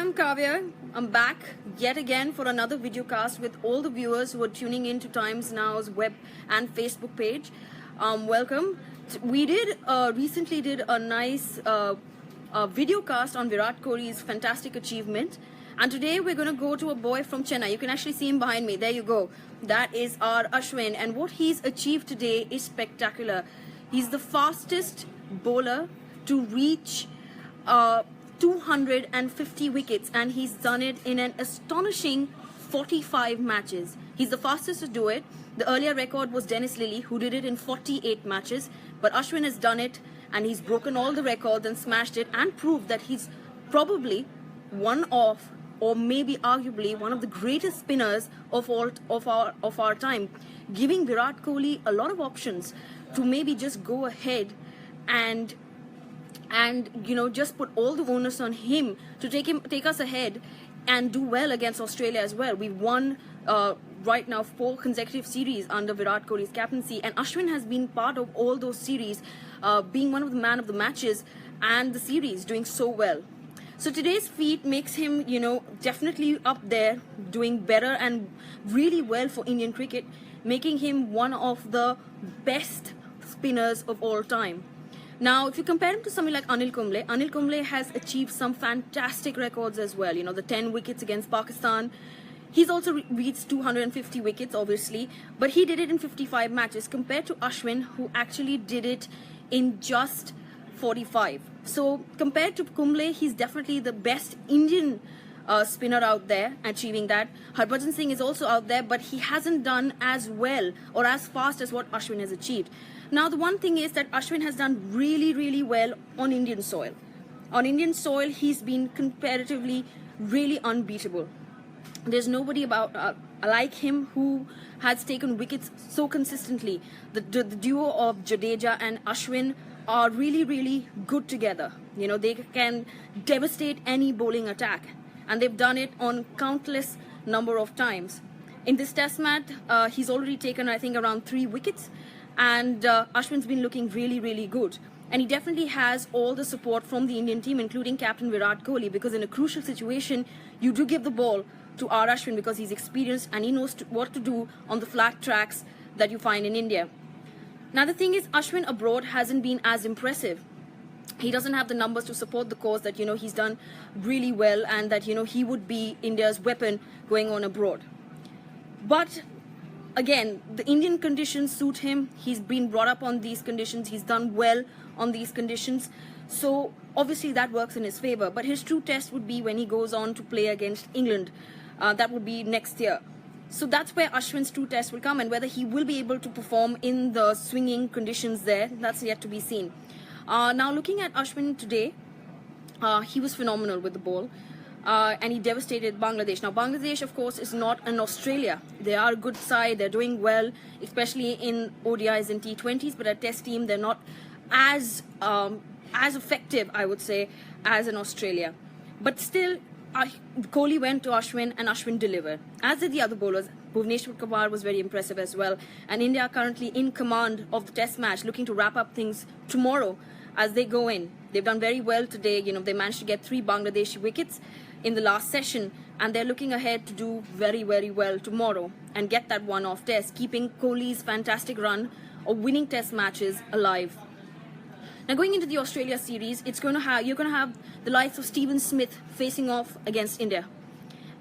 I'm Kavya. I'm back yet again for another video cast with all the viewers who are tuning in to Times Now's web and Facebook page. Welcome. We recently did a nice video cast on Virat Kohli's fantastic achievement. And today we're going to go to a boy from Chennai. You can actually see him behind me. There you go. That is our Ashwin. And what he's achieved today is spectacular. He's the fastest bowler to reach 250 wickets, and he's done it in an astonishing 45 matches. He's the fastest to do it. The earlier record was Dennis Lilly, who did it in 48 matches, but Ashwin has done it, and he's broken all the records and smashed it and proved that he's probably one of, or maybe arguably one of the greatest spinners of our time, giving Virat Kohli a lot of options to maybe just go ahead and just put all the onus on him to take us ahead and do well against Australia as well. We've won right now 4 consecutive series under Virat Kohli's captaincy, and Ashwin has been part of all those series, being one of the man of the matches and the series, doing so well. So today's feat makes him, definitely up there, doing better and really well for Indian cricket, making him one of the best spinners of all time. Now, if you compare him to somebody like Anil Kumble has achieved some fantastic records as well. The 10 wickets against Pakistan. He's also reached 250 wickets, obviously, but he did it in 55 matches compared to Ashwin, who actually did it in just 45. So compared to Kumble, he's definitely the best Indian spinner out there achieving that. Harbhajan Singh is also out there, but he hasn't done as well or as fast as what Ashwin has achieved. Now, the one thing is that Ashwin has done really, really well on Indian soil. On Indian soil, he's been comparatively really unbeatable. There's nobody like him who has taken wickets so consistently. The duo of Jadeja and Ashwin are really, really good together. They can devastate any bowling attack, and they've done it on countless number of times. In this test match, he's already taken, I think, around 3 wickets. And Ashwin's been looking really, really good. And he definitely has all the support from the Indian team, including Captain Virat Kohli, because in a crucial situation, you do give the ball to our Ashwin because he's experienced and he knows what to do on the flat tracks that you find in India. Now, the thing is, Ashwin abroad hasn't been as impressive. He doesn't have the numbers to support the cause that, he's done really well and that, he would be India's weapon going on abroad. But again, the Indian conditions suit him. He's been brought up on these conditions. He's done well on these conditions. So obviously that works in his favor. But his true test would be when he goes on to play against England. That would be next year. So that's where Ashwin's true test will come, and whether he will be able to perform in the swinging conditions there, that's yet to be seen. Now, looking at Ashwin today, he was phenomenal with the ball. And he devastated Bangladesh. Now, Bangladesh, of course, is not an Australia. They are a good side. They're doing well, especially in ODIs and T20s. But a test team, they're not as effective, I would say, as an Australia. But still, Kohli went to Ashwin, and Ashwin delivered. As did the other bowlers. Bhuvneshwar Kumar was very impressive as well. And India are currently in command of the test match, looking to wrap up things tomorrow as they go in. They've done very well today. They managed to get 3 Bangladeshi wickets in the last session, and they're looking ahead to do very, very well tomorrow and get that one-off test, keeping Kohli's fantastic run of winning test matches alive. Now, going into the Australia series, you're going to have the likes of Steven Smith facing off against India.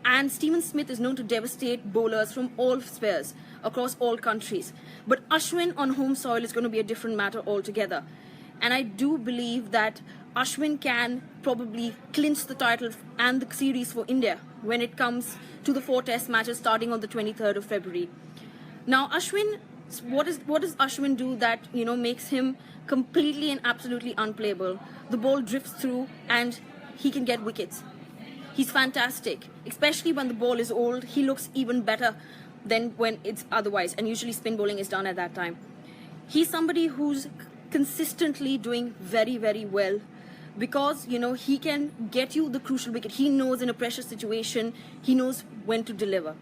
And Steven Smith is known to devastate bowlers from all spheres across all countries. But Ashwin on home soil is going to be a different matter altogether. And I do believe that Ashwin can probably clinch the title and the series for India when it comes to the 4 test matches starting on the 23rd of February. Now, Ashwin, what does Ashwin do that, makes him completely and absolutely unplayable? The ball drifts through and he can get wickets. He's fantastic, especially when the ball is old. He looks even better than when it's otherwise, and usually spin bowling is done at that time. He's somebody who's consistently doing very, very well because, he can get you the crucial wicket. He knows in a pressure situation, he knows when to deliver.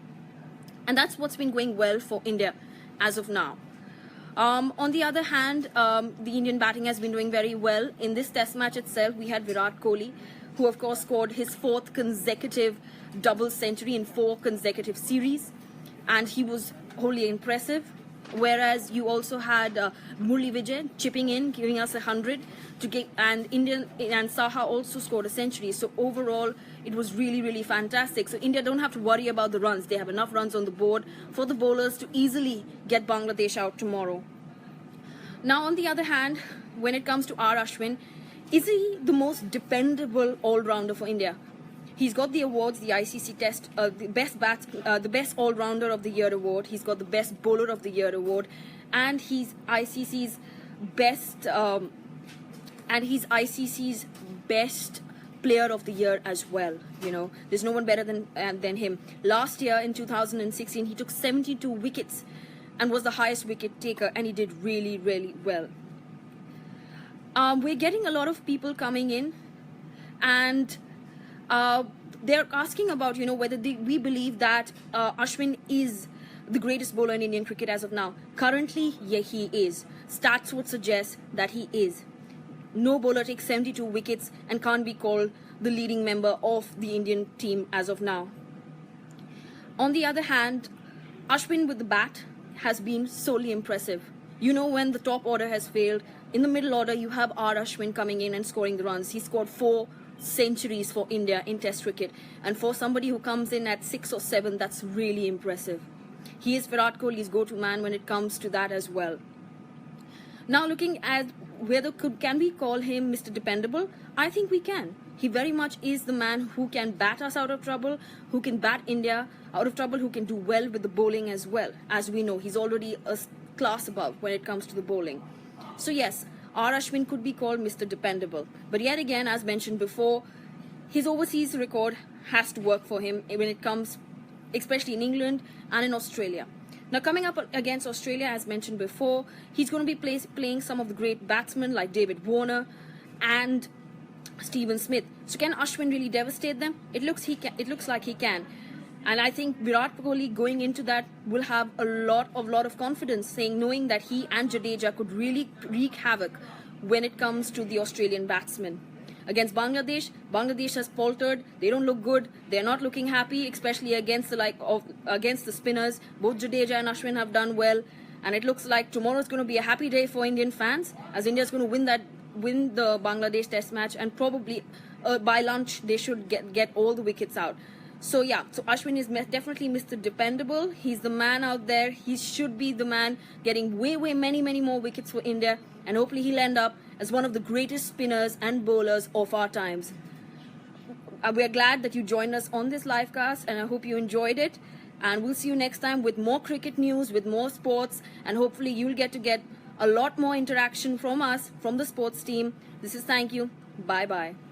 And that's what's been going well for India as of now. On the other hand, the Indian batting has been doing very well. In this test match itself, we had Virat Kohli, who of course scored his 4th consecutive double century in 4 consecutive series, and he was wholly impressive. Whereas you also had Murli Vijay chipping in, giving us 100 to get, and Saha also scored a century. So overall, it was really fantastic. So India don't have to worry about the runs. They have enough runs on the board for the bowlers to easily get Bangladesh out tomorrow. Now, on the other hand, when it comes to R. Ashwin, is he the most dependable all-rounder for India? He's got the awards, the ICC Test, the best all-rounder of the year award. He's got the best bowler of the year award, and he's ICC's best player of the year as well. You know, there's no one better than him. Last year in 2016, he took 72 wickets and was the highest wicket taker, and he did really well. We're getting a lot of people coming in, and they're asking about, whether we believe that Ashwin is the greatest bowler in Indian cricket as of now. Currently, yeah, he is. Stats would suggest that he is. No bowler takes 72 wickets and can't be called the leading member of the Indian team as of now. On the other hand, Ashwin with the bat has been solely impressive. When the top order has failed, in the middle order you have R. Ashwin coming in and scoring the runs. He scored 4 centuries for India in Test cricket, and for somebody who comes in at 6 or 7, that's really impressive. He is Virat Kohli's go-to man when it comes to that as well. Now, looking at whether can we call him Mr. Dependable, I think we can. He very much is the man who can bat us out of trouble, who can bat India out of trouble, who can do well with the bowling as well. As we know, he's already a class above when it comes to the bowling. So yes, R. Ashwin could be called Mr. Dependable. But yet again, as mentioned before, his overseas record has to work for him when it comes, especially in England and in Australia. Now, coming up against Australia, as mentioned before, he's going to be playing some of the great batsmen like David Warner and Stephen Smith. So can Ashwin really devastate them? It looks like he can. And I think Virat Kohli going into that will have a lot of confidence, knowing that he and Jadeja could really wreak havoc when it comes to the Australian batsmen. Against Bangladesh has faltered. They don't look good. They're not looking happy, especially against the spinners. Both Jadeja and Ashwin have done well, and it looks like tomorrow is going to be a happy day for Indian fans, as India is going to win the Bangladesh Test match, and probably by lunch they should get all the wickets out. So yeah, so Ashwin is definitely Mr. Dependable. He's the man out there. He should be the man getting way many more wickets for India, and hopefully he'll end up as one of the greatest spinners and bowlers of our times. We're glad that you joined us on this live cast, and I hope you enjoyed it. And we'll see you next time with more cricket news, with more sports, and hopefully you'll get a lot more interaction from us, from the sports team. This is thank you. Bye-bye.